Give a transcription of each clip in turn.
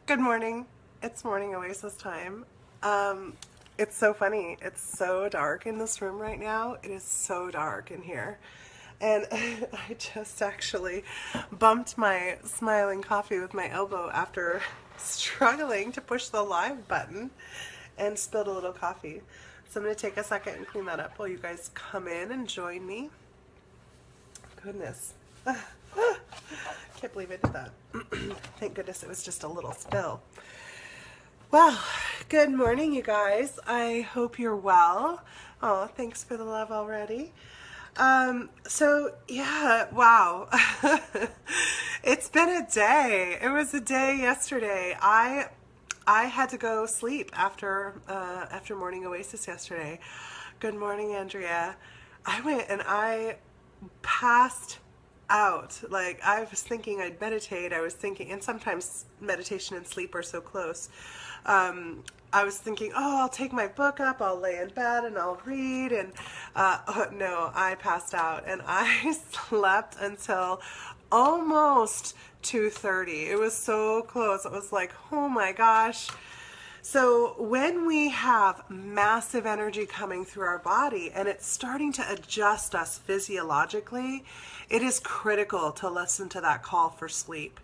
Good morning. It's Morning Oasis time. It's so funny. It's so dark in this room right now. It is so dark in here. And I just actually bumped my smiling coffee with my elbow after struggling to push the live button and spilled a little coffee. So I'm going to take a second and clean that up while you guys come in and join me. Goodness. Can't believe I did that. Thank goodness it was just a little spill. Well, good morning, you guys. I hope you're well. Oh, thanks for the love already. Yeah, wow. It's been a day. It was a day yesterday. I had to go sleep after Morning Oasis yesterday. Good morning, Andrea. I went and I passed out. Like, I was thinking I'd meditate. I was thinking, and sometimes meditation and sleep are so close. I was thinking, oh, I'll take my book up, I'll lay in bed and I'll read. And oh, no, I passed out and I slept until almost 2:30. It was so close. It was like, oh my gosh. So when we have massive energy coming through our body and it's starting to adjust us physiologically, it is critical to listen to that call for sleep.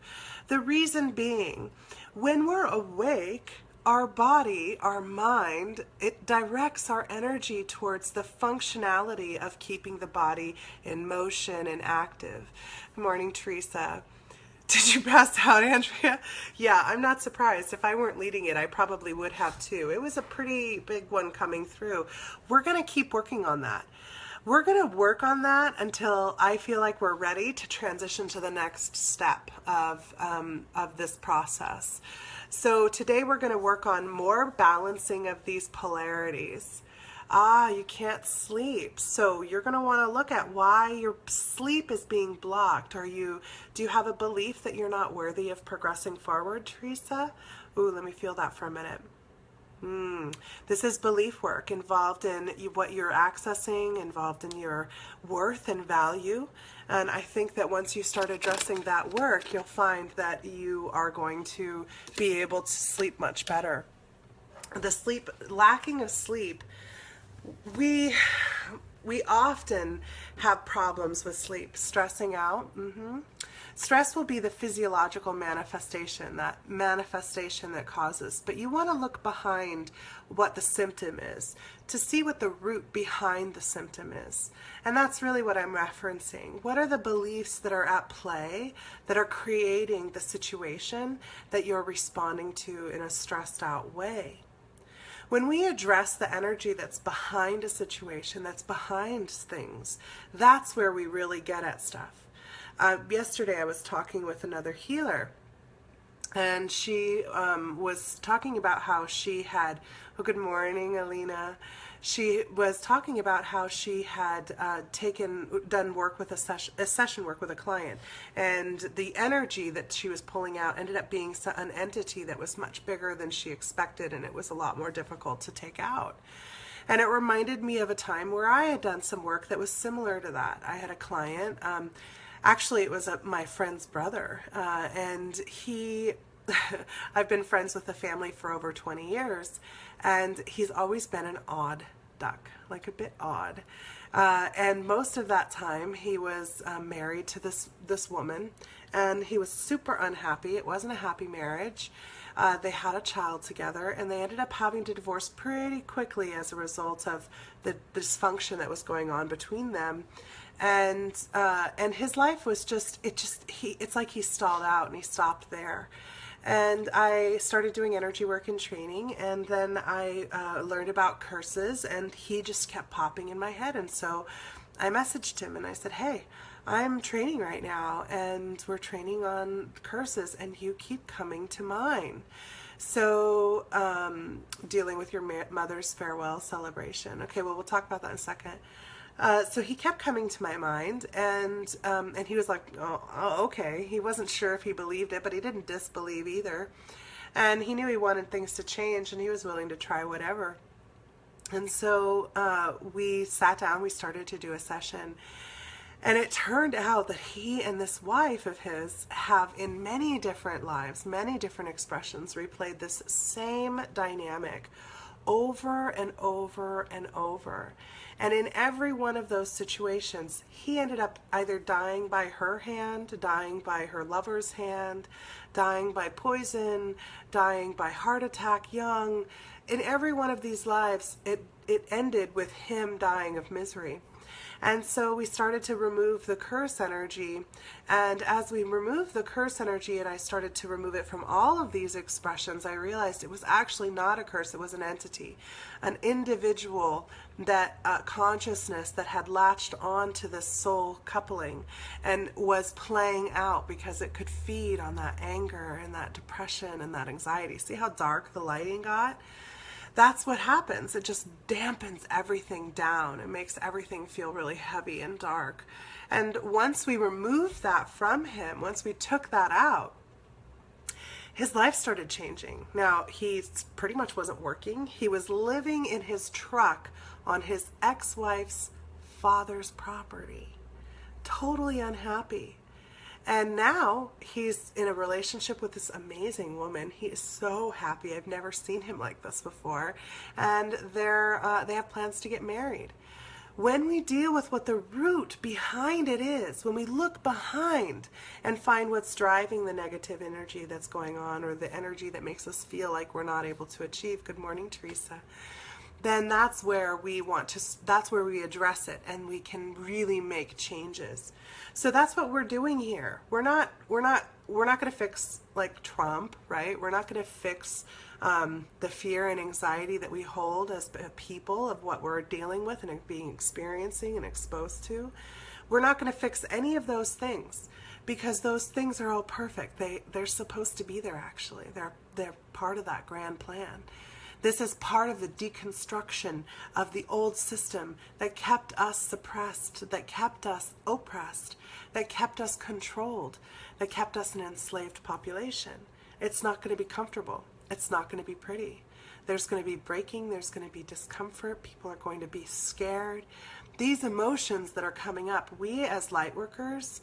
The reason being, when we're awake, our body, our mind, it directs our energy towards the functionality of keeping the body in motion and active. Good morning, Teresa. Did you pass out, Andrea? Yeah, I'm not surprised. If I weren't leading it, I probably would have too. It was a pretty big one coming through. We're going to keep working on that. We're going to work on that until I feel like we're ready to transition to the next step of this process. So today we're going to work on more balancing of these polarities. You can't sleep. So you're going to want to look at why your sleep is being blocked. Do you have a belief that you're not worthy of progressing forward, Teresa? Ooh, let me feel that for a minute. This is belief work involved in what you're accessing, involved in your worth and value. And I think that once you start addressing that work, you'll find that you are going to be able to sleep much better. Lacking of sleep, we often have problems with sleep. Stressing out. Stress will be the physiological manifestation that causes. But you want to look behind what the symptom is to see what the root behind the symptom is. And that's really what I'm referencing. What are the beliefs that are at play that are creating the situation that you're responding to in a stressed out way? When we address the energy that's behind a situation, that's behind things, that's where we really get at stuff. Yesterday I was talking with another healer, and she was talking about how she had, oh, good morning, Alina. She was talking about how she had done work with a session work with a client, and the energy that she was pulling out ended up being an entity that was much bigger than she expected, and it was a lot more difficult to take out. And it reminded me of a time where I had done some work that was similar to that. I had a client, actually it was my friend's brother, and he I've been friends with the family for over 20 years, and he's always been an odd duck, like a bit odd. And most of that time he was married to this woman, and he was super unhappy. It wasn't a happy marriage. They had a child together, and they ended up having to divorce pretty quickly as a result of the dysfunction that was going on between them. And his life was it's like he stalled out and he stopped there. And I started doing energy work and training, and then I learned about curses, and he just kept popping in my head. And so I messaged him and I said, hey, I'm training right now, and we're training on curses, and you keep coming to mine. So dealing with your mother's farewell celebration. Okay, well, we'll talk about that in a second. So he kept coming to my mind, and he was like, oh, okay. He wasn't sure if he believed it, but he didn't disbelieve either. And he knew he wanted things to change, and he was willing to try whatever. And so we sat down, we started to do a session. And it turned out that he and this wife of his have, in many different lives, many different expressions, replayed this same dynamic over and over and over. And in every one of those situations, he ended up either dying by her hand, dying by her lover's hand, dying by poison, dying by heart attack young. In every one of these lives, it ended with him dying of misery. And so we started to remove the curse energy. And as we removed the curse energy and I started to remove it from all of these expressions, I realized it was actually not a curse. It was an entity, an individual, that consciousness that had latched on to this soul coupling and was playing out because it could feed on that anger and that depression and that anxiety. See how dark the lighting got? That's what happens. It just dampens everything down. It makes everything feel really heavy and dark. And once we removed that from him, once we took that out, his life started changing. Now, he pretty much wasn't working. He was living in his truck on his ex-wife's father's property, totally unhappy. And now he's in a relationship with this amazing woman. He is so happy. I've never seen him like this before. And they have plans to get married. When we deal with what the root behind it is, when we look behind and find what's driving the negative energy that's going on, or the energy that makes us feel like we're not able to achieve, good morning, Teresa, then that's where we that's where we address it and we can really make changes. So that's what we're doing here. We're not going to fix like Trump, right? We're not going to fix the fear and anxiety that we hold as a people of what we're dealing with and experiencing and exposed to. We're not going to fix any of those things because those things are all perfect. They're supposed to be there actually. They're part of that grand plan. This is part of the deconstruction of the old system that kept us suppressed, that kept us oppressed, that kept us controlled, that kept us an enslaved population. It's not going to be comfortable. It's not going to be pretty. There's going to be breaking. There's going to be discomfort. People are going to be scared. These emotions that are coming up, we as light workers,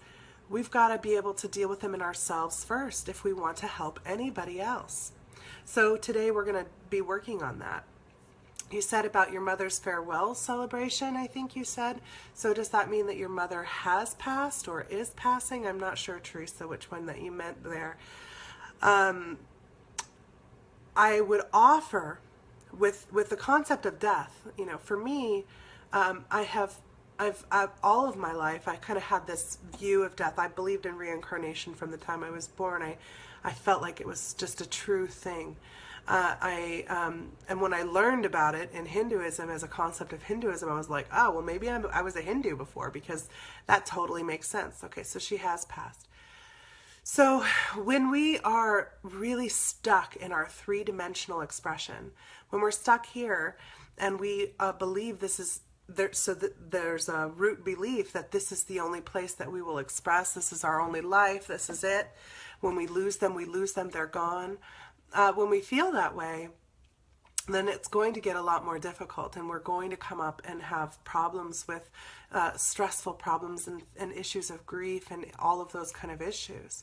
we've got to be able to deal with them in ourselves first if we want to help anybody else. So today we're going to be working on that. You said about your mother's farewell celebration, I think you said. So does that mean that your mother has passed or is passing? I'm not sure, Teresa, which one that you meant there. I would offer with the concept of death, you know, for me, I've all of my life, I kind of had this view of death. I believed in reincarnation from the time I was born. I felt like it was just a true thing. And when I learned about it in Hinduism as a concept of Hinduism, I was like, oh, well, maybe I was a Hindu before because that totally makes sense. Okay, so she has passed. So when we are really stuck in our three-dimensional expression, when we're stuck here and we believe this is there, so that there's a root belief that this is the only place that we will express, this is our only life, this is it. When we lose them, they're gone. When we feel that way, then it's going to get a lot more difficult, and we're going to come up and have problems with stressful problems and issues of grief and all of those kind of issues.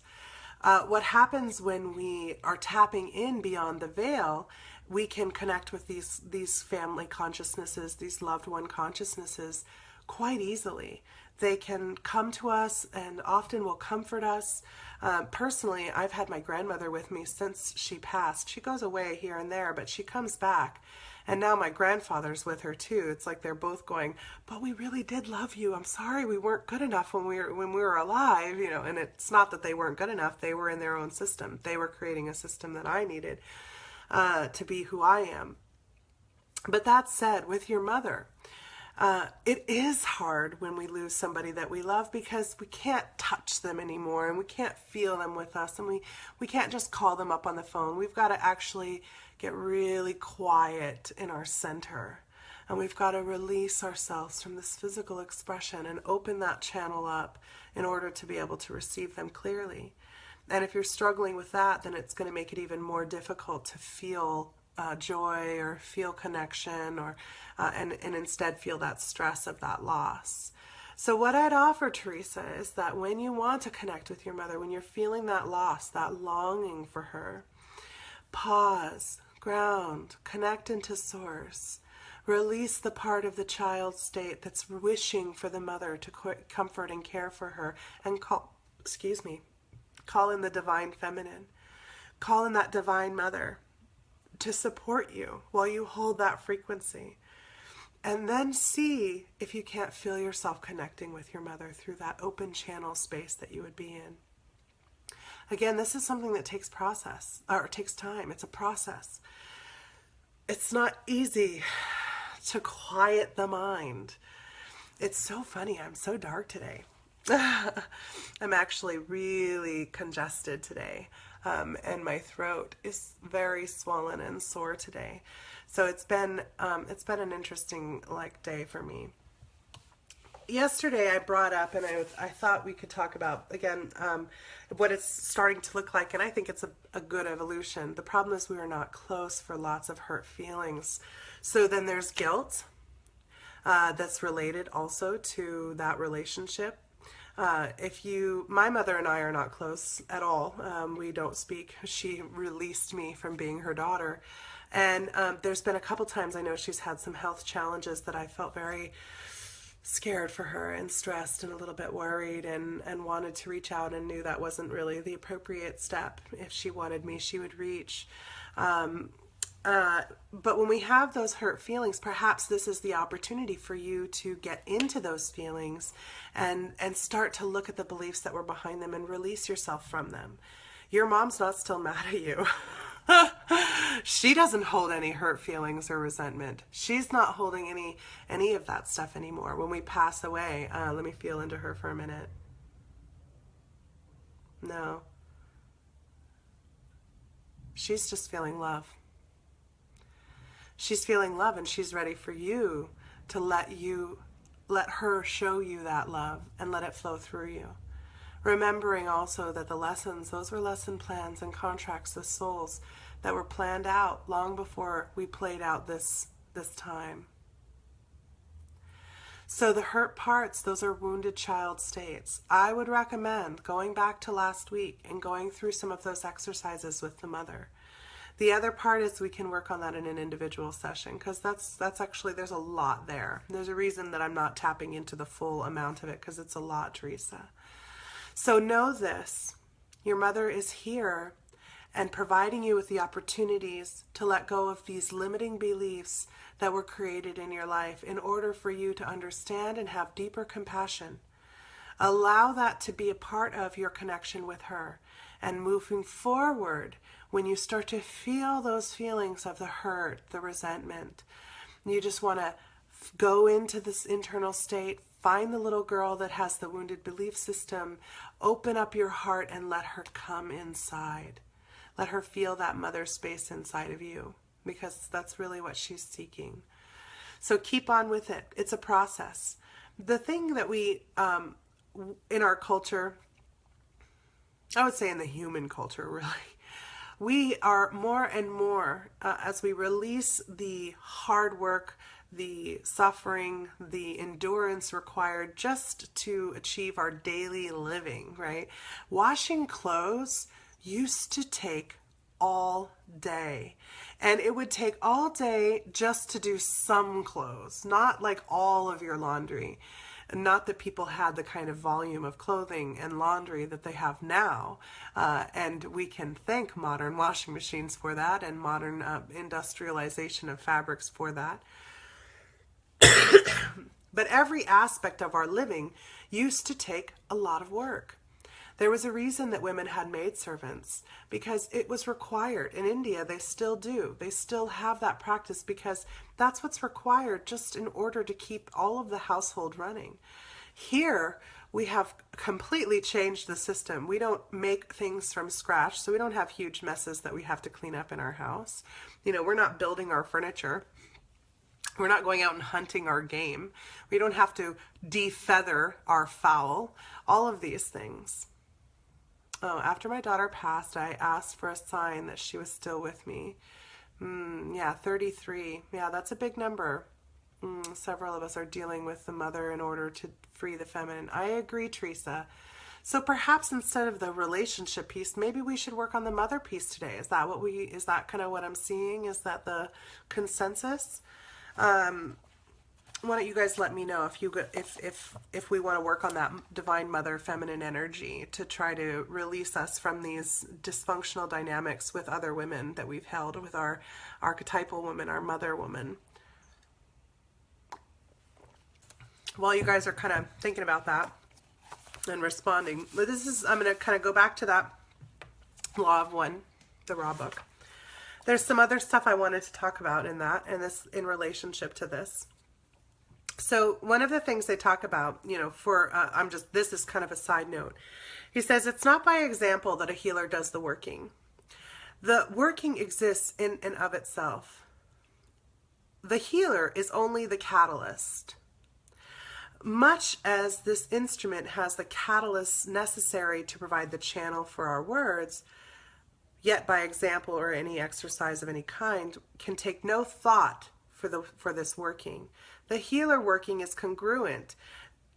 What happens when we are tapping in beyond the veil, we can connect with these family consciousnesses, these loved one consciousnesses quite easily. They can come to us and often will comfort us. Personally, I've had my grandmother with me since she passed. She goes away here and there, but she comes back. And now my grandfather's with her too. It's like they're both going, but we really did love you. I'm sorry we weren't good enough when we were alive, you know. And it's not that they weren't good enough. They were in their own system. They were creating a system that I needed to be who I am. But that said, with your mother, it is hard when we lose somebody that we love because we can't touch them anymore and we can't feel them with us, and we can't just call them up on the phone. We've got to actually get really quiet in our center, and we've got to release ourselves from this physical expression and open that channel up in order to be able to receive them clearly. And if you're struggling with that, then it's going to make it even more difficult to feel joy or feel connection, or and instead feel that stress of that loss. So what I'd offer, Teresa, is that when you want to connect with your mother, when you're feeling that loss, that longing for her, pause, ground, connect into source. Release the part of the child state that's wishing for the mother to comfort and care for her, and call in the divine feminine. Call in that divine mother to support you while you hold that frequency. And then see if you can't feel yourself connecting with your mother through that open channel space that you would be in. Again, this is something that takes time. It's a process. It's not easy to quiet the mind. It's so funny. I'm so dark today. I'm actually really congested today, and my throat is very swollen and sore today. So it's been an interesting day for me. Yesterday I brought up, and I thought we could talk about again what it's starting to look like, and I think it's a good evolution. The problem is we are not close for lots of hurt feelings. So then there's guilt that's related also to that relationship. My mother and I are not close at all. We don't speak. She released me from being her daughter. And there's been a couple times I know she's had some health challenges that I felt very scared for her and stressed and a little bit worried, and wanted to reach out, and knew that wasn't really the appropriate step. If she wanted me, she would reach. But when we have those hurt feelings, perhaps this is the opportunity for you to get into those feelings and start to look at the beliefs that were behind them and release yourself from them. Your mom's not still mad at you. She doesn't hold any hurt feelings or resentment. She's not holding any of that stuff anymore. When we pass away, let me feel into her for a minute. No. She's just feeling love. She's feeling love, and she's ready for you to let her show you that love and let it flow through you. Remembering also that the lessons, those were lesson plans and contracts with souls that were planned out long before we played out this time. So the hurt parts, those are wounded child states. I would recommend going back to last week and going through some of those exercises with the mother. The other part is we can work on that in an individual session, because that's actually, there's a lot there. There's a reason that I'm not tapping into the full amount of it, because it's a lot, Teresa. So know this, your mother is here and providing you with the opportunities to let go of these limiting beliefs that were created in your life in order for you to understand and have deeper compassion. Allow that to be a part of your connection with her. And moving forward, when you start to feel those feelings of the hurt, the resentment, you just want to go into this internal state, find the little girl that has the wounded belief system, open up your heart and let her come inside. Let her feel that mother space inside of you, because that's really what she's seeking. So keep on with it. It's a process. The thing that we, in our culture, I would say in the human culture really, we are more and more, as we release the hard work, the suffering, the endurance required just to achieve our daily living, right? Washing clothes used to take all day. And it would take all day just to do some clothes, not like all of your laundry. Not that people had the kind of volume of clothing and laundry that they have now. And we can thank modern washing machines for that, and modern industrialization of fabrics for that. But every aspect of our living used to take a lot of work. There was a reason that women had maidservants, because it was required. In India, they still do. They still have that practice, because that's what's required just in order to keep all of the household running. Here, we have completely changed the system. We don't make things from scratch, so we don't have huge messes that we have to clean up in our house. You know, we're not building our furniture. We're not going out and hunting our game. We don't have to defeather our fowl. All of these things. Oh, after my daughter passed, I asked for a sign that she was still with me. Yeah, 33. Yeah, that's a big number. Several of us are dealing with the mother in order to free the feminine. I agree, Teresa. So perhaps instead of the relationship piece, maybe we should work on the mother piece today. Is that kind of what I'm seeing? Is that the consensus? Why don't you guys let me know if we want to work on that divine mother feminine energy to try to release us from these dysfunctional dynamics with other women that we've held, with our archetypal woman, our mother woman. While you guys are kind of thinking about that and responding, I'm going to kind of go back to that Law of One, the Raw book. There's some other stuff I wanted to talk about in that, and this in relationship to this. So one of the things they talk about, this is kind of a side note. He says, it's not by example that a healer does the working. The working exists in and of itself. The healer is only the catalyst. Much as this instrument has the catalyst necessary to provide the channel for our words, yet by example or any exercise of any kind can take no thought for this working. The healer working is congruent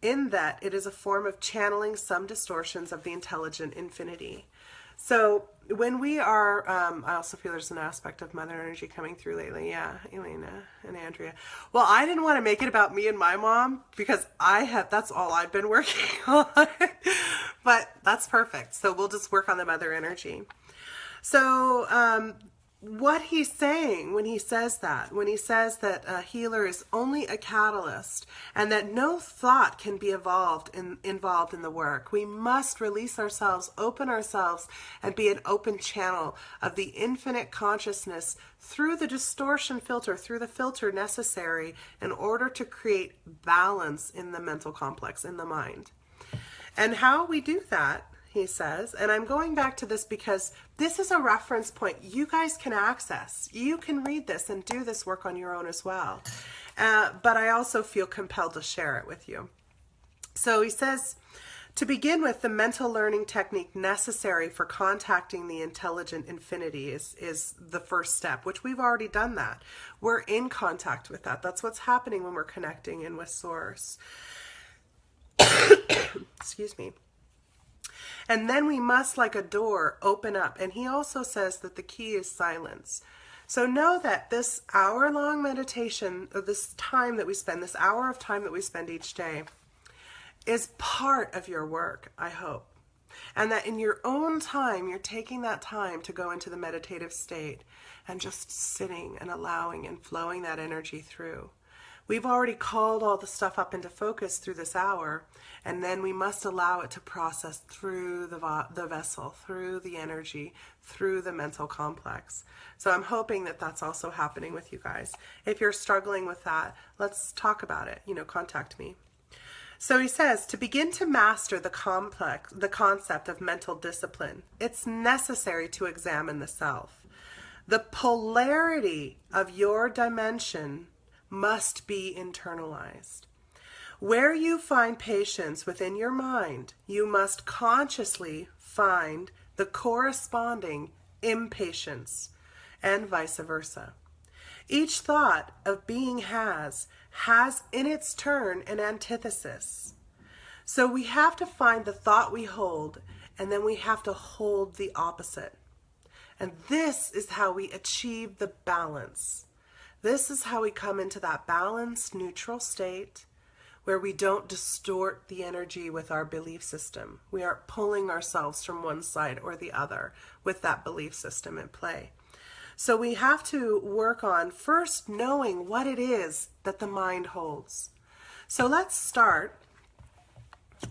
in that it is a form of channeling some distortions of the intelligent infinity. So when we are, I also feel there's an aspect of mother energy coming through lately. Yeah, Elena and Andrea. Well, I didn't want to make it about me and my mom because that's all I've been working on. But that's perfect. So we'll just work on the mother energy. So what he's saying when he says that a healer is only a catalyst and that no thought can be involved in the work. We must release ourselves, open ourselves, and be an open channel of the infinite consciousness through the distortion filter, through the filter necessary in order to create balance in the mental complex, in the mind. And how we do that, he says, and I'm going back to this because this is a reference point you guys can access. You can read this and do this work on your own as well. But I also feel compelled to share it with you. So he says, to begin with, the mental learning technique necessary for contacting the intelligent infinity is the first step, which we've already done that. We're in contact with that. That's what's happening when we're connecting in with Source. Excuse me. And then we must, like a door, open up. And he also says that the key is silence. So know that this hour-long meditation, or this time that we spend, this hour of time that we spend each day, is part of your work, I hope. And that in your own time, you're taking that time to go into the meditative state and just sitting and allowing and flowing that energy through. We've already called all the stuff up into focus through this hour, and then we must allow it to process through the vessel, through the energy, through the mental complex. So I'm hoping that that's also happening with you guys. If you're struggling with that, let's talk about it. Contact me. So he says, to begin to master the concept of mental discipline, it's necessary to examine the self. The polarity of your dimension must be internalized. Where you find patience within your mind, you must consciously find the corresponding impatience, and vice versa. Each thought of being has in its turn an antithesis. So we have to find the thought we hold, and then we have to hold the opposite. And this is how we achieve the balance. This is how we come into that balanced, neutral state where we don't distort the energy with our belief system. We aren't pulling ourselves from one side or the other with that belief system in play. So we have to work on first knowing what it is that the mind holds. So let's start.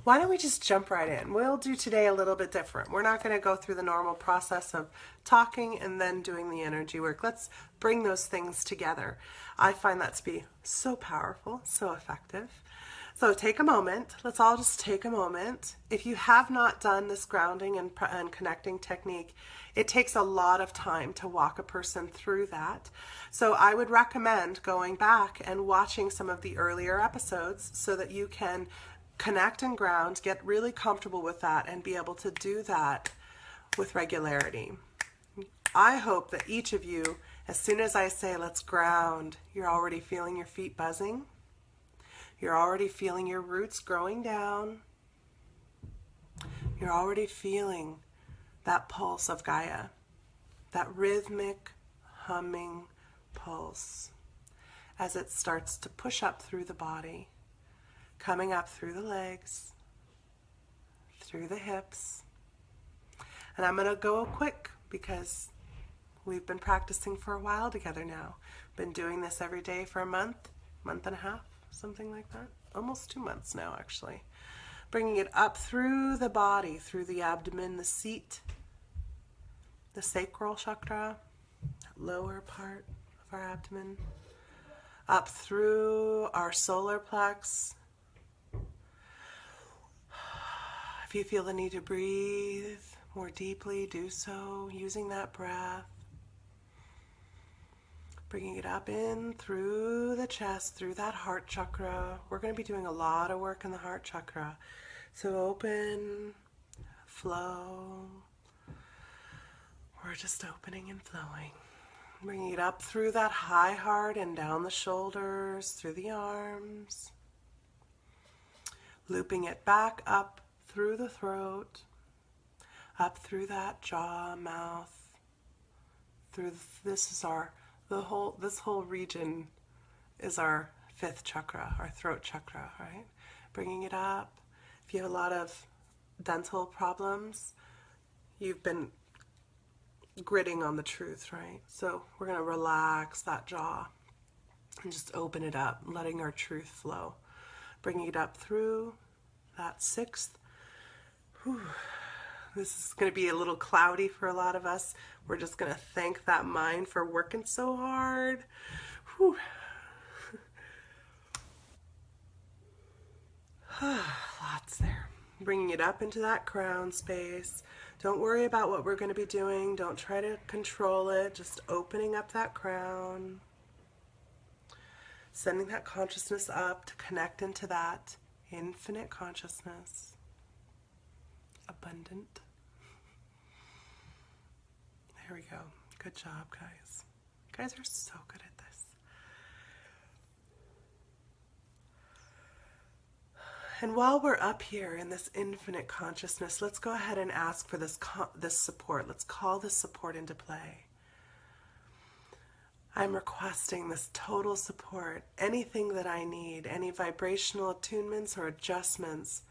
Why don't we just jump right in? We'll do today a little bit different. We're not going to go through the normal process of talking and then doing the energy work. Let's bring those things together. I find that to be so powerful, so effective. So take a moment. Let's all just take a moment. If you have not done this grounding and connecting technique, it takes a lot of time to walk a person through that. So I would recommend going back and watching some of the earlier episodes so that you can connect and ground, get really comfortable with that, and be able to do that with regularity. I hope that each of you, as soon as I say let's ground, you're already feeling your feet buzzing. You're already feeling your roots growing down. You're already feeling that pulse of Gaia, that rhythmic humming pulse as it starts to push up through the body, coming up through the legs, through the hips. And I'm going to go quick because we've been practicing for a while together now. Been doing this every day for a month and a half, something like that. Almost 2 months now, actually. Bringing it up through the body, through the abdomen, the seat, the sacral chakra, that lower part of our abdomen, up through our solar plex. If you feel the need to breathe more deeply, do so using that breath. Bringing it up in through the chest, through that heart chakra. We're going to be doing a lot of work in the heart chakra. So open, flow. We're just opening and flowing. Bringing it up through that high heart and down the shoulders, through the arms. Looping it back up through the throat, up through that jaw, mouth. This whole region is our fifth chakra, our throat chakra, right? Bringing it up. If you have a lot of dental problems, you've been gritting on the truth, right? So we're going to relax that jaw and just open it up, letting our truth flow. Bringing it up through that sixth. Whew. This is going to be a little cloudy for a lot of us. We're just going to thank that mind for working so hard. Whew. Lots there. Bringing it up into that crown space. Don't worry about what we're going to be doing. Don't try to control it. Just opening up that crown. Sending that consciousness up to connect into that infinite consciousness. Abundant. There we go. Good job, guys. You guys are so good at this. And while we're up here in this infinite consciousness, let's go ahead and ask for this support. Let's call this support into play. I'm requesting this total support, anything that I need, any vibrational attunements or adjustments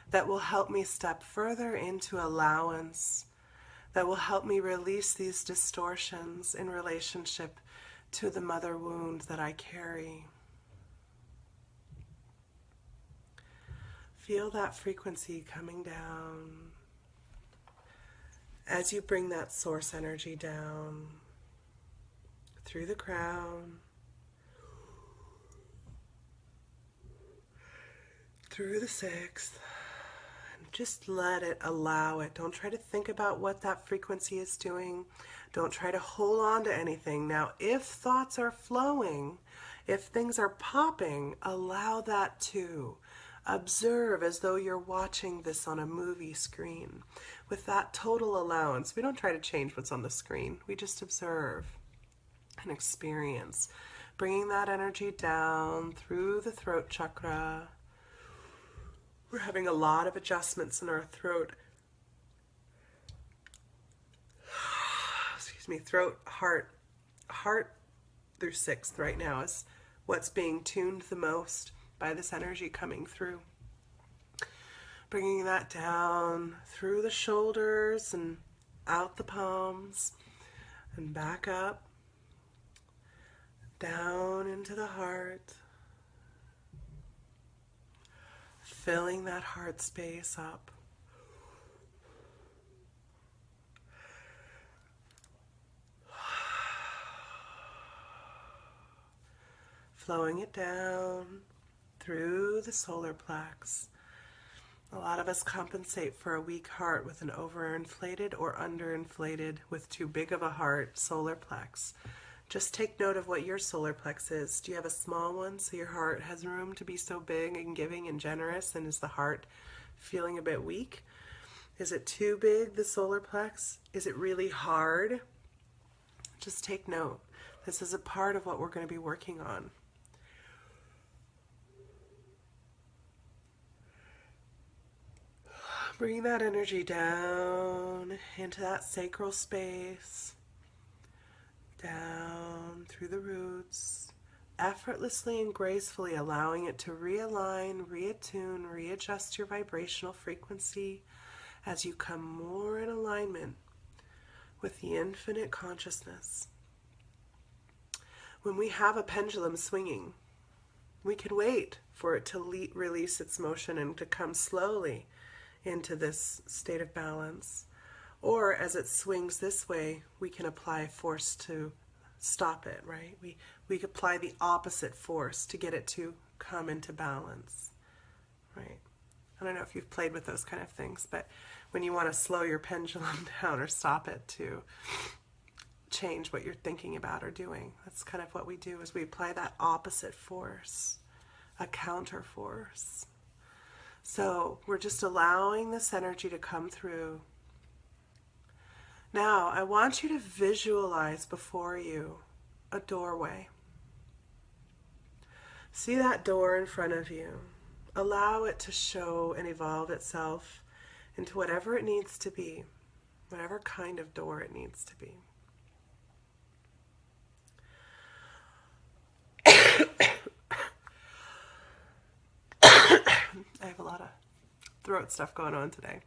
that will help me step further into allowance, that will help me release these distortions in relationship to the mother wound that I carry. Feel that frequency coming down as you bring that source energy down through the crown, through the sixth, and just let it, allow it. Don't try to think about what that frequency is doing. Don't try to hold on to anything. Now, if thoughts are flowing, if things are popping, allow that too. Observe as though you're watching this on a movie screen. With that total allowance, we don't try to change what's on the screen. We just observe and experience. Bringing that energy down through the throat chakra. We're having a lot of adjustments in our throat. Excuse me, throat, heart through sixth right now is what's being tuned the most by this energy coming through. Bringing that down through the shoulders and out the palms and back up, down into the heart, filling that heart space up. Flowing it down through the solar plex. A lot of us compensate for a weak heart with an overinflated or underinflated with too big of a heart solar plex. Just take note of what your solar plex is. Do you have a small one so your heart has room to be so big and giving and generous, and is the heart feeling a bit weak? Is it too big, the solar plex? Is it really hard? Just take note. This is a part of what we're going to be working on. Bring that energy down into that sacral space, down through the roots, effortlessly and gracefully allowing it to realign, reattune, readjust your vibrational frequency as you come more in alignment with the infinite consciousness. When we have a pendulum swinging, we can wait for it to release its motion and to come slowly into this state of balance. Or as it swings this way, we can apply force to stop it, right? We apply the opposite force to get it to come into balance, right? I don't know if you've played with those kind of things, but when you want to slow your pendulum down or stop it to change what you're thinking about or doing, that's kind of what we do, is we apply that opposite force, a counter force. So we're just allowing this energy to come through. Now, I want you to visualize before you a doorway. See that door in front of you. Allow it to show and evolve itself into whatever it needs to be, whatever kind of door it needs to be. I have a lot of throat stuff going on today.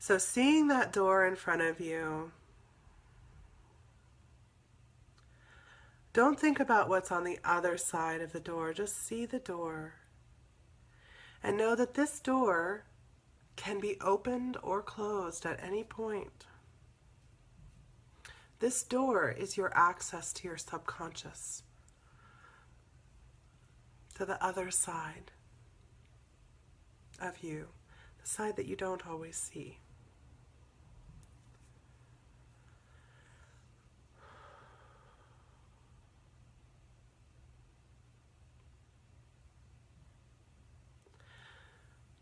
So seeing that door in front of you, don't think about what's on the other side of the door. Just see the door. And know that this door can be opened or closed at any point. This door is your access to your subconscious, to the other side of you, the side that you don't always see.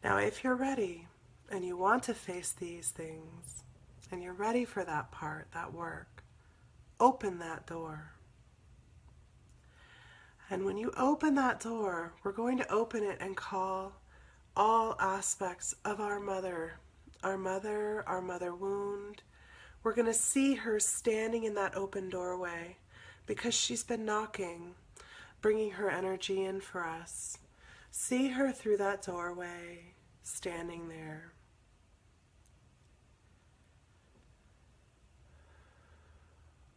Now, if you're ready and you want to face these things and you're ready for that part, that work, open that door. And when you open that door, we're going to open it and call all aspects of our mother wound. We're going to see her standing in that open doorway because she's been knocking, bringing her energy in for us. See her through that doorway, standing there.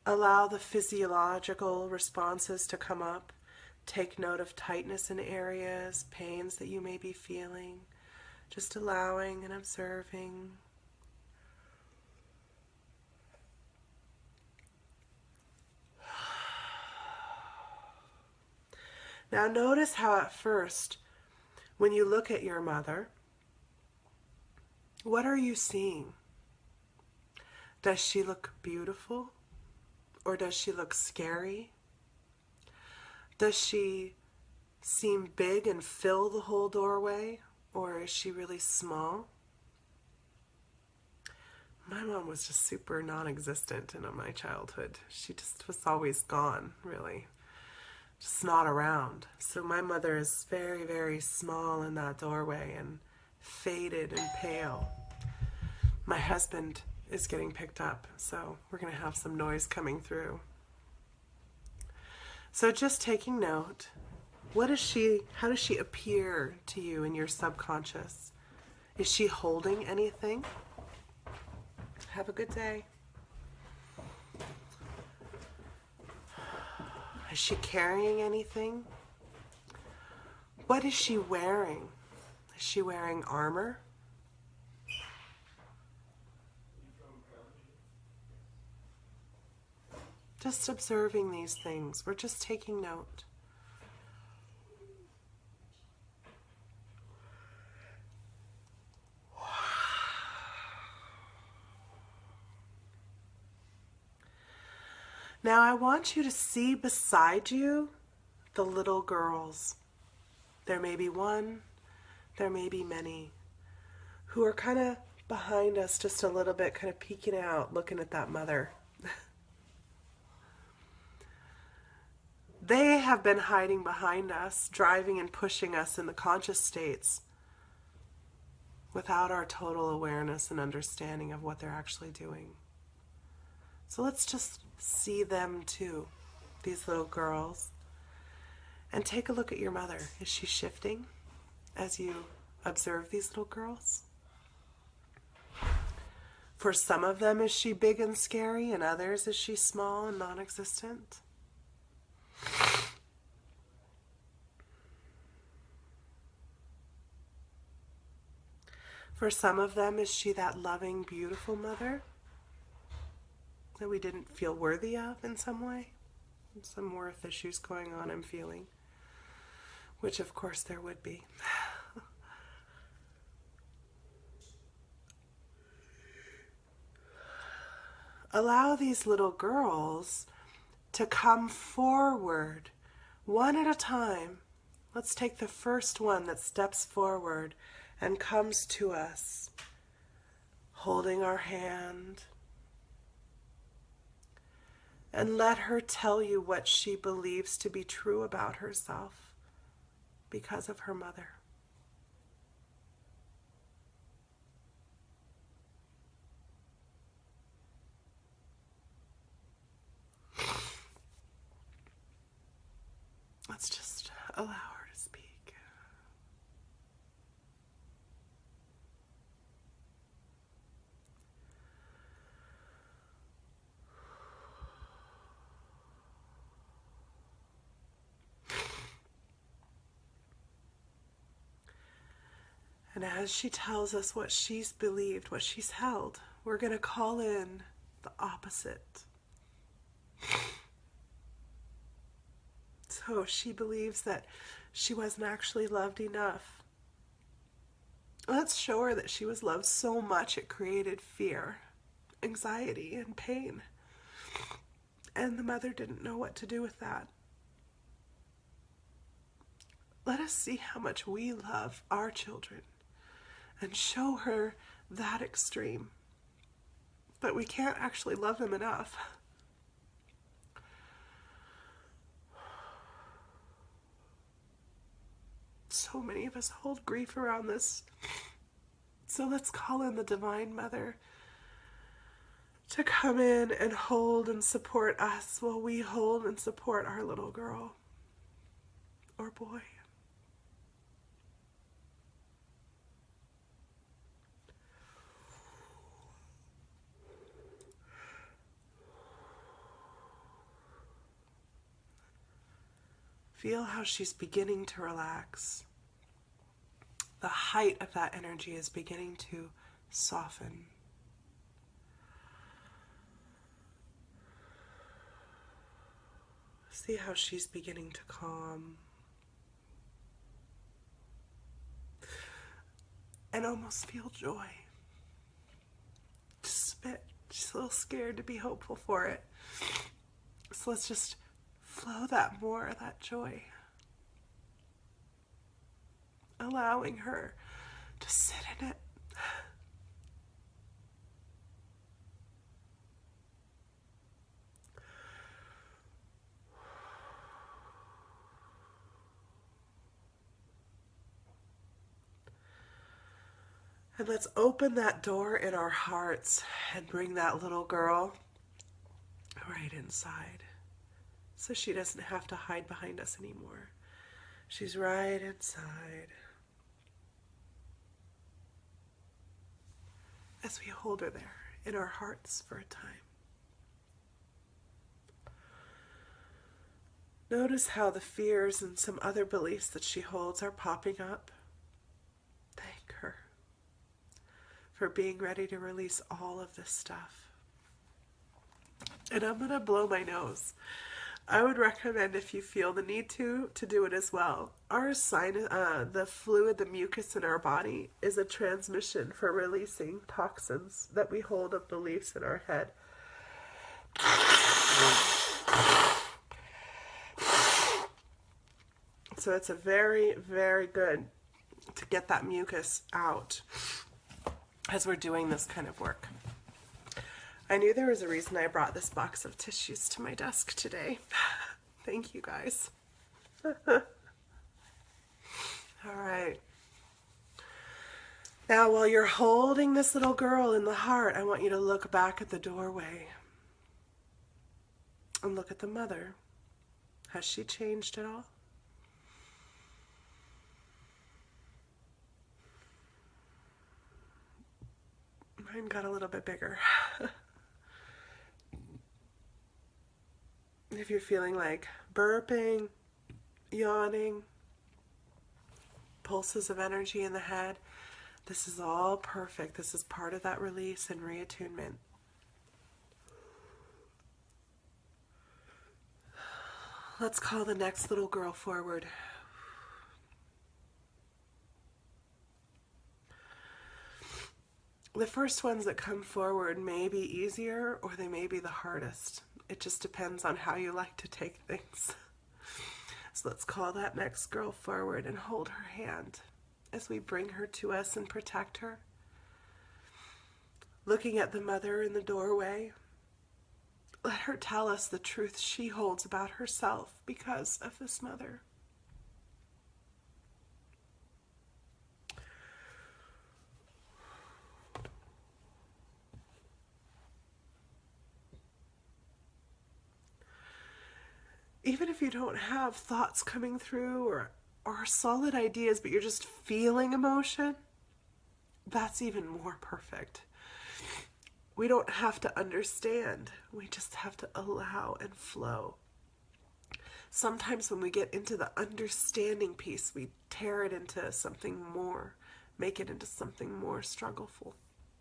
Allow the physiological responses to come up. Take note of tightness in areas, pains that you may be feeling. Just allowing and observing. Now notice how at first, when you look at your mother, what are you seeing? Does she look beautiful? Or does she look scary? Does she seem big and fill the whole doorway? Or is she really small? My mom was just super non-existent in my childhood. She just was always gone, really. Just not around. So my mother is very, very small in that doorway and faded and pale. My husband is getting picked up, so we're going to have some noise coming through. So just taking note, how does she appear to you in your subconscious? Is she holding anything? Have a good day. Is she carrying anything? What is she wearing? Is she wearing armor? Just observing these things. We're just taking note. Now I want you to see beside you the little girls. There may be one, there may be many, who are kind of behind us just a little bit, kind of peeking out, looking at that mother. They have been hiding behind us, driving and pushing us in the conscious states without our total awareness and understanding of what they're actually doing. So let's just see them too, these little girls, and take a look at your mother. Is she shifting as you observe these little girls? For some of them, is she big and scary, and others, is she small and non-existent? For some of them, is she that loving, beautiful mother that we didn't feel worthy of in some way? Some worth issues going on, I'm feeling. Which, of course, there would be. Allow these little girls to come forward one at a time. Let's take the first one that steps forward and comes to us, holding our hand. And let her tell you what she believes to be true about herself because of her mother. Let's just allow her to speak. And as she tells us what she's believed, what she's held, we're going to call in the opposite. So she believes that she wasn't actually loved enough. Let's show her that she was loved so much it created fear, anxiety, and pain. And the mother didn't know what to do with that. Let us see how much we love our children and show her that extreme. But we can't actually love them enough. So many of us hold grief around this. So let's call in the Divine Mother to come in and hold and support us while we hold and support our little girl or boy. Feel how she's beginning to relax. The height of that energy is beginning to soften. See how she's beginning to calm. And almost feel joy. Just a bit. She's a little scared to be hopeful for it. So let's just flow that more, that joy. Allowing her to sit in it. And let's open that door in our hearts and bring that little girl right inside. So she doesn't have to hide behind us anymore. She's right inside. As we hold her there in our hearts for a time. Notice how the fears and some other beliefs that she holds are popping up. Thank her for being ready to release all of this stuff. And I'm going to blow my nose. I would recommend, if you feel the need to do it as well. Our the fluid, the mucus in our body is a transmission for releasing toxins that we hold of beliefs in our head. So it's a very, very good to get that mucus out as we're doing this kind of work. I knew there was a reason I brought this box of tissues to my desk today. Thank you, guys. All right. Now, while you're holding this little girl in the heart, I want you to look back at the doorway and look at the mother. Has she changed at all? Mine got a little bit bigger. If you're feeling like burping, yawning, pulses of energy in the head, this is all perfect. This is part of that release and reattunement. Let's call the next little girl forward. The first ones that come forward may be easier or they may be the hardest. It just depends on how you like to take things. So let's call that next girl forward and hold her hand as we bring her to us and protect her. Looking at the mother in the doorway, let her tell us the truth she holds about herself because of this mother. Even if you don't have thoughts coming through or solid ideas, but you're just feeling emotion, that's even more perfect. We don't have to understand. We just have to allow and flow. Sometimes when we get into the understanding piece, we tear it into something more, make it into something more struggleful,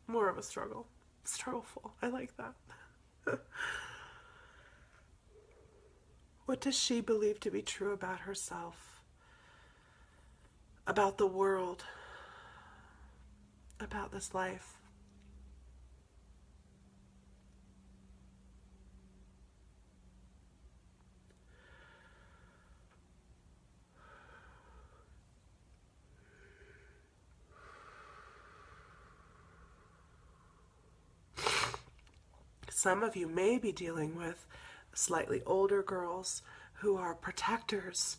more of a struggle. Struggleful. I like that. What does she believe to be true about herself, about the world, about this life? Some of you may be dealing with slightly older girls who are protectors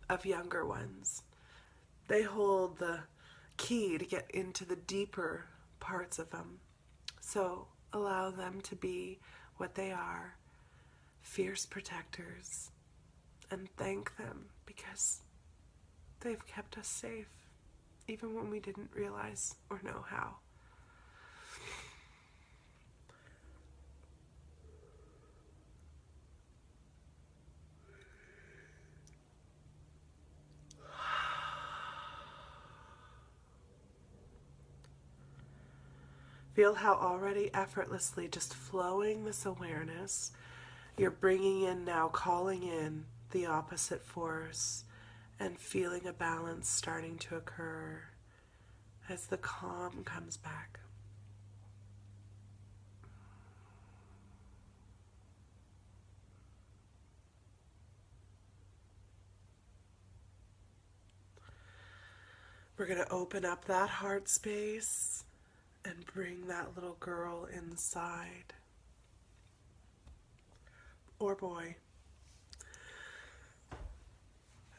of younger ones. They hold the key to get into the deeper parts of them. So allow them to be what they are, fierce protectors, and thank them because they've kept us safe, even when we didn't realize or know how. Feel how already effortlessly just flowing this awareness, you're bringing in now, calling in the opposite force and feeling a balance starting to occur as the calm comes back. We're going to open up that heart space and bring that little girl inside. Or boy.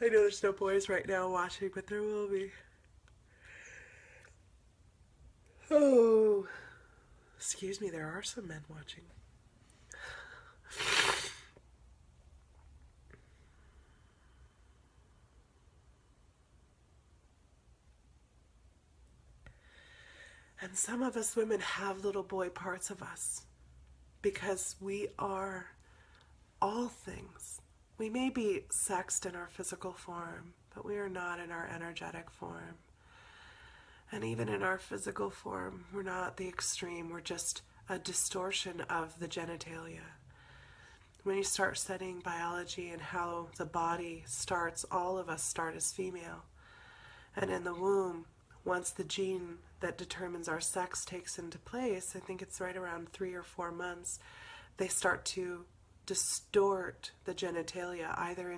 I know there's no boys right now watching, but there will be. Oh, excuse me, there are some men watching. And some of us women have little boy parts of us because we are all things. We may be sexed in our physical form, but we are not in our energetic form. And even in our physical form, we're not the extreme. We're just a distortion of the genitalia. When you start studying biology and how the body starts, all of us start as female. And in the womb, once the gene that determines our sex takes into place, I think it's right around 3 or 4 months, they start to distort the genitalia either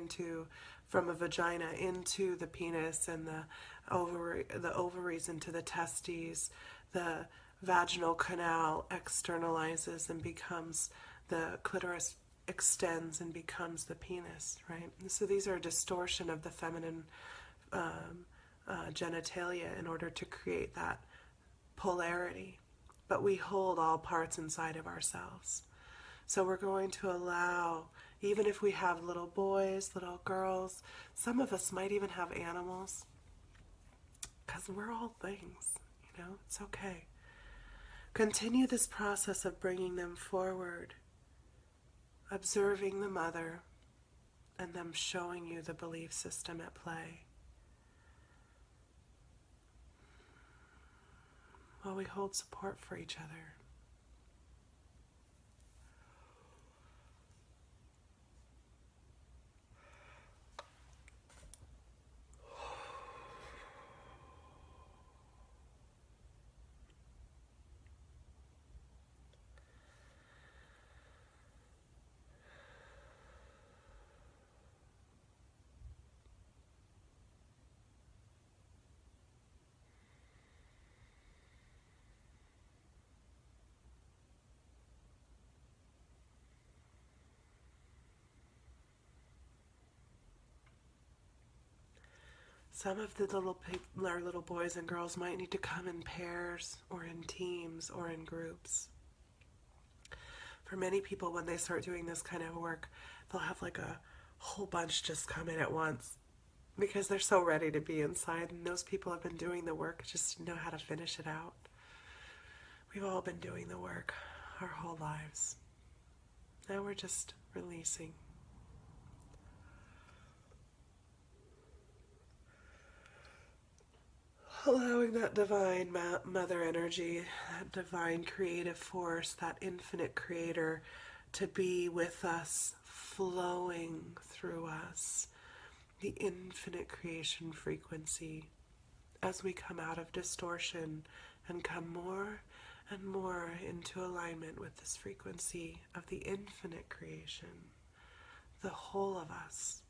from a vagina into the penis, and the ovaries into the testes. The vaginal canal externalizes and becomes, the clitoris extends and becomes the penis, right? So these are a distortion of the feminine genitalia in order to create that polarity, but we hold all parts inside of ourselves. So we're going to allow, even if we have little boys, little girls, some of us might even have animals, because we're all things, it's okay. Continue this process of bringing them forward, observing the mother, and them showing you the belief system at play. While we hold support for each other. Some of the little boys and girls might need to come in pairs or in teams or in groups. For many people, when they start doing this kind of work, they'll have like a whole bunch just come in at once because they're so ready to be inside, and those people have been doing the work just to know how to finish it out. We've all been doing the work our whole lives. Now we're just releasing. Allowing that divine mother energy, that divine creative force, that infinite creator to be with us, flowing through us, the infinite creation frequency as we come out of distortion and come more and more into alignment with this frequency of the infinite creation, the whole of us.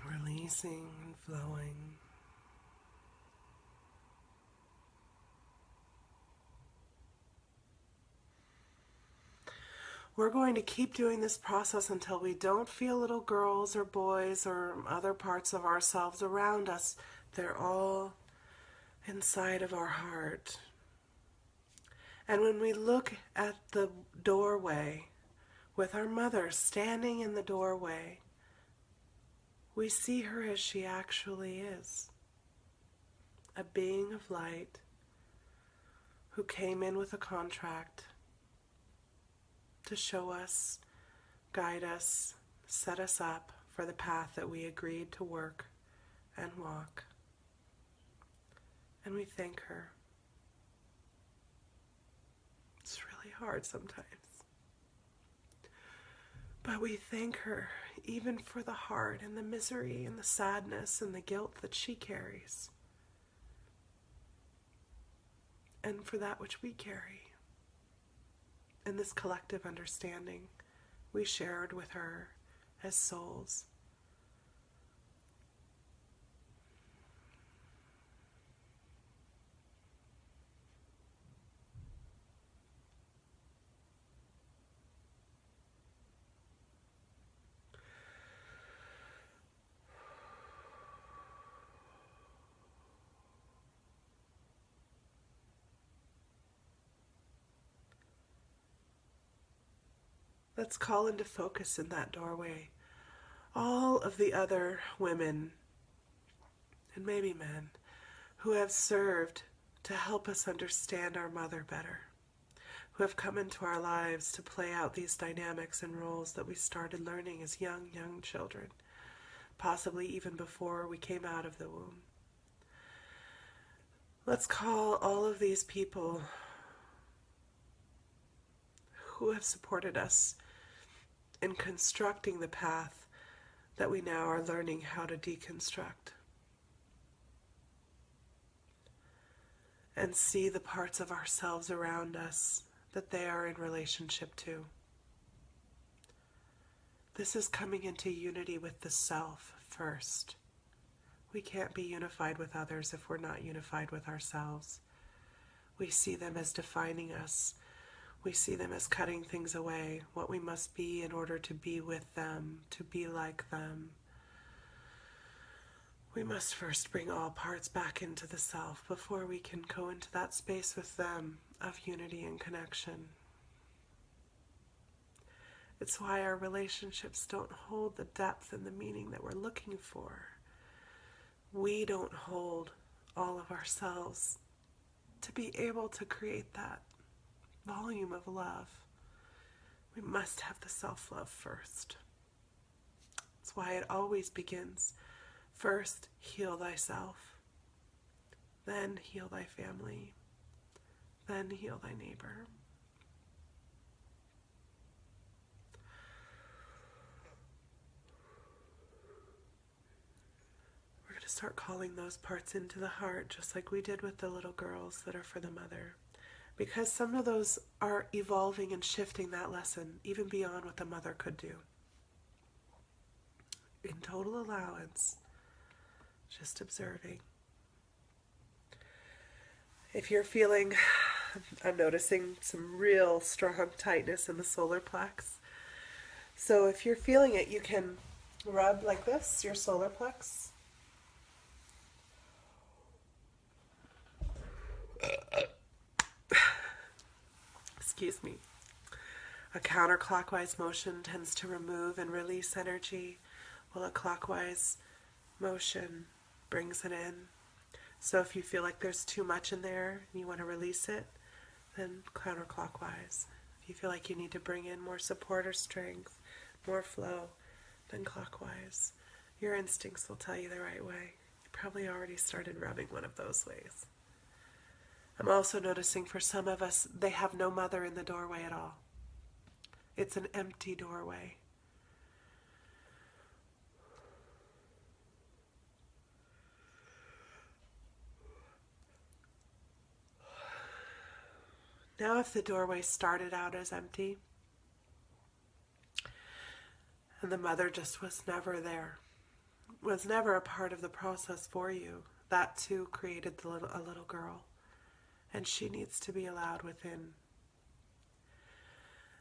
Releasing and flowing. We're going to keep doing this process until we don't feel little girls or boys or other parts of ourselves around us. They're all inside of our heart. And when we look at the doorway with our mother standing in the doorway, we see her as she actually is, a being of light who came in with a contract to show us, guide us, set us up for the path that we agreed to work and walk. And we thank her. It's really hard sometimes. But we thank her even for the heart and the misery and the sadness and the guilt that she carries. And for that which we carry. And this collective understanding we shared with her as souls. Let's call into focus in that doorway all of the other women, and maybe men, who have served to help us understand our mother better, who have come into our lives to play out these dynamics and roles that we started learning as young children, possibly even before we came out of the womb. Let's call all of these people who have supported us in constructing the path that we now are learning how to deconstruct. And see the parts of ourselves around us that they are in relationship to. This is coming into unity with the self first, We can't be unified with others if we're not unified with ourselves. We see them as defining us. We see them as cutting things away, what we must be in order to be with them, to be like them. We must first bring all parts back into the self before we can go into that space with them of unity and connection. It's why our relationships don't hold the depth and the meaning that we're looking for. We don't hold all of ourselves to be able to create that volume of love. We must have the self-love first. That's why it always begins. First, heal thyself. Then heal thy family. Then heal thy neighbor. We're going to start calling those parts into the heart, just like we did with the little girls that are for the mother. Because some of those are evolving and shifting that lesson, even beyond what the mother could do. In total allowance, just observing. If you're feeling, I'm noticing some real strong tightness in the solar plex. So if you're feeling it, you can rub like this, your solar plex. Excuse me. A counterclockwise motion tends to remove and release energy, while a clockwise motion brings it in. So if you feel like there's too much in there and you want to release it, then counterclockwise. If you feel like you need to bring in more support or strength, more flow, then clockwise. Your instincts will tell you the right way. You probably already started rubbing one of those ways. I'm also noticing for some of us, they have no mother in the doorway at all. It's an empty doorway. Now if the doorway started out as empty, and the mother just was never there, was never a part of the process for you, that too created a little girl. And she needs to be allowed within.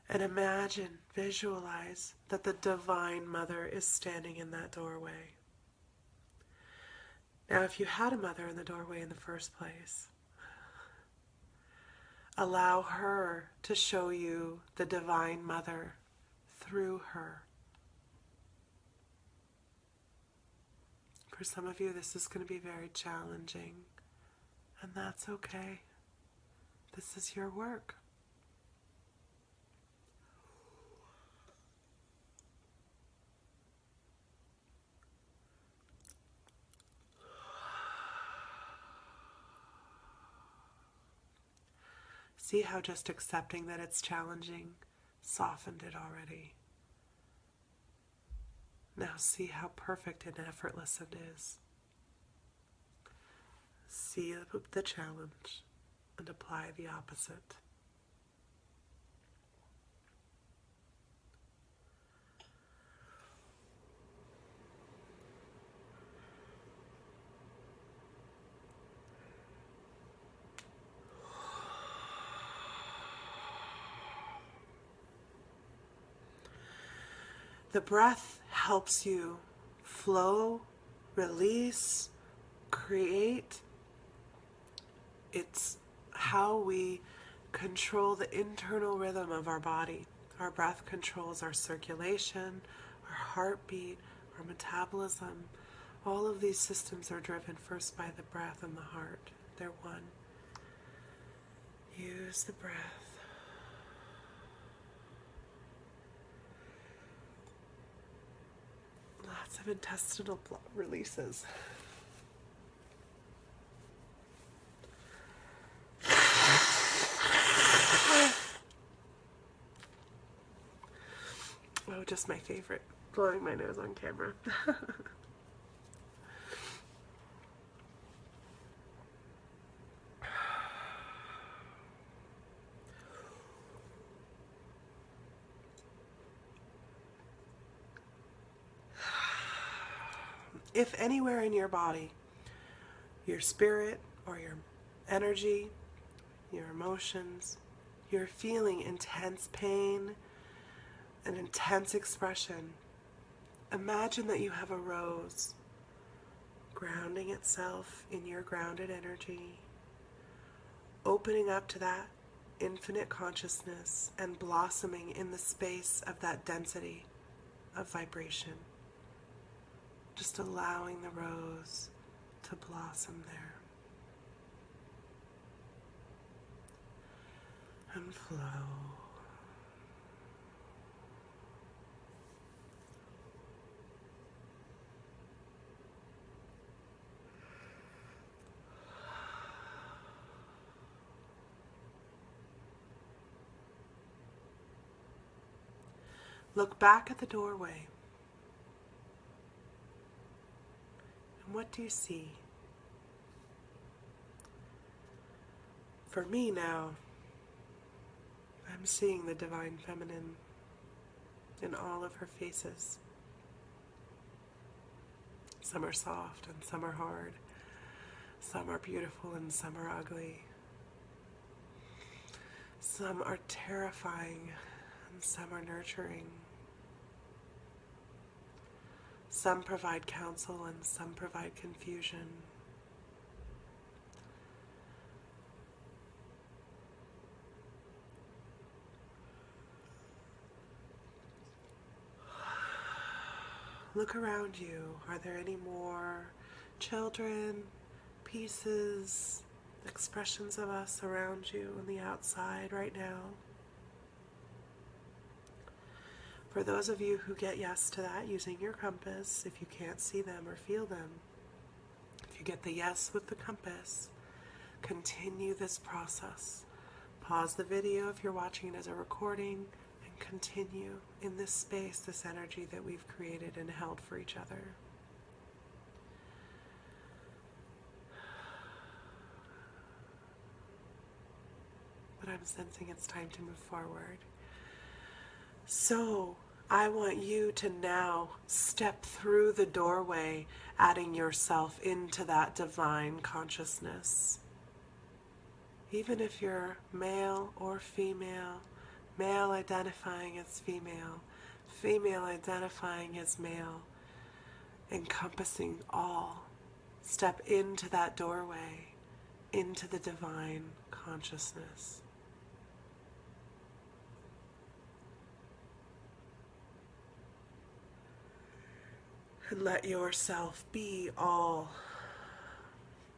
And imagine, visualize that the Divine Mother is standing in that doorway. Now, if you had a mother in the doorway in the first place, allow her to show you the Divine Mother through her. For some of you, this is going to be very challenging, and that's okay. This is your work. See how just accepting that it's challenging softened it already. Now see how perfect and effortless it is. See the challenge and apply the opposite. The breath helps you flow, release, create. It's how we control the internal rhythm of our body. Our breath controls our circulation, our heartbeat, our metabolism. All of these systems are driven first by the breath and the heart. They're one. Use the breath. Lots of intestinal releases. Oh, just my favorite. Blowing my nose on camera. if anywhere in your body, your spirit or your energy, your emotions, you're feeling intense pain, an intense expression, imagine that you have a rose grounding itself in your grounded energy, opening up to that infinite consciousness and blossoming in the space of that density of vibration. Just allowing the rose to blossom there. And flow. Look back at the doorway. And what do you see? For me now, I'm seeing the Divine Feminine in all of her faces. Some are soft and some are hard. Some are beautiful and some are ugly. Some are terrifying and some are nurturing. Some provide counsel and some provide confusion. Look around you. Are there any more children, pieces, expressions of us around you on the outside right now? For those of you who get yes to that using your compass, if you can't see them or feel them, if you get the yes with the compass, continue this process. Pause the video if you're watching it as a recording and continue in this space, this energy that we've created and held for each other. But I'm sensing it's time to move forward. So, I want you to now step through the doorway, adding yourself into that divine consciousness. Even if you're male or female, male identifying as female, female identifying as male, encompassing all, step into that doorway, into the divine consciousness. And let yourself be all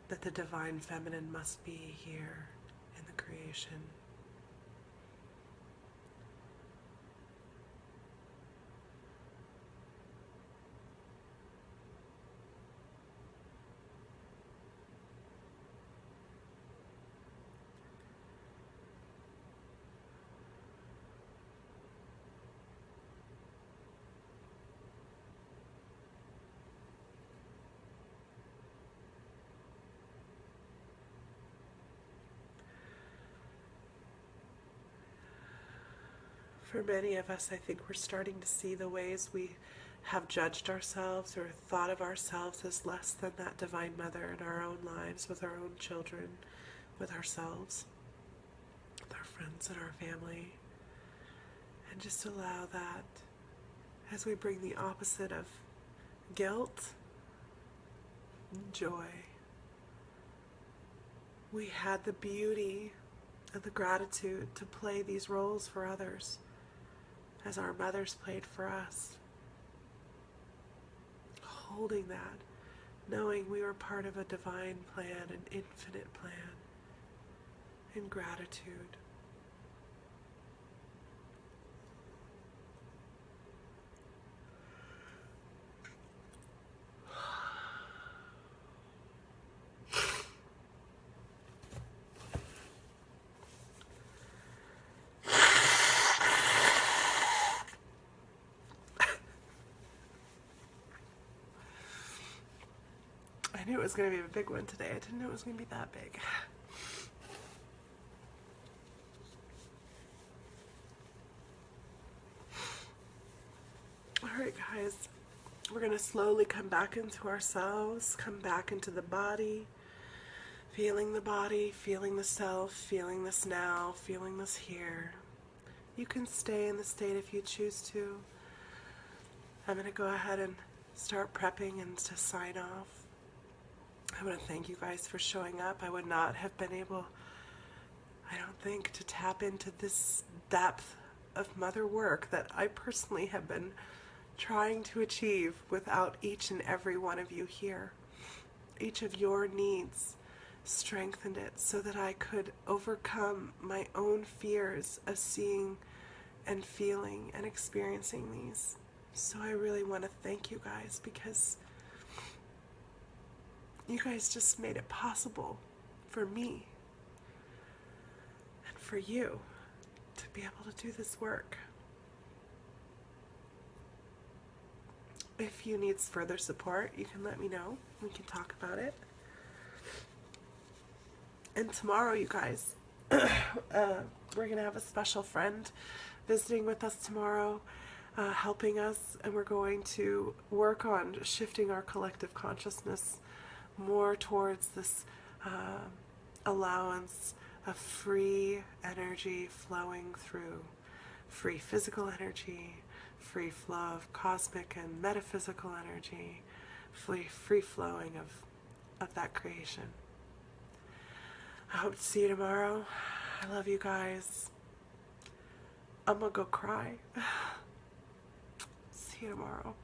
that the Divine Feminine must be here in the creation. For many of us, I think we're starting to see the ways we have judged ourselves or thought of ourselves as less than that Divine Mother in our own lives, with our own children, with ourselves, with our friends and our family. And just allow that as we bring the opposite of guilt, joy. We had the beauty and the gratitude to play these roles for others, as our mothers played for us. Holding that, knowing we were part of a divine plan, an infinite plan, in gratitude. I knew it was going to be a big one today. I didn't know it was going to be that big. Alright guys, We're going to slowly come back into ourselves, come back into the body, feeling the self, feeling this now, feeling this here. You can stay in the state if you choose to. I'm going to go ahead and start prepping and to sign off. I want to thank you guys for showing up. I would not have been able, I don't think, to tap into this depth of mother work that I personally have been trying to achieve without each and every one of you here. Each of your needs strengthened it so that I could overcome my own fears of seeing and feeling and experiencing these. So I really want to thank you guys, because you guys just made it possible for me and for you to be able to do this work. If you need further support, you can let me know. We can talk about it. And tomorrow, you guys, we're going to have a special friend visiting with us tomorrow, helping us, and we're going to work on shifting our collective consciousness more towards this allowance of free energy flowing through, free physical energy, free flow of cosmic and metaphysical energy, free flowing of that creation. I hope to see you tomorrow. I love you guys. I'm gonna go cry. See you tomorrow.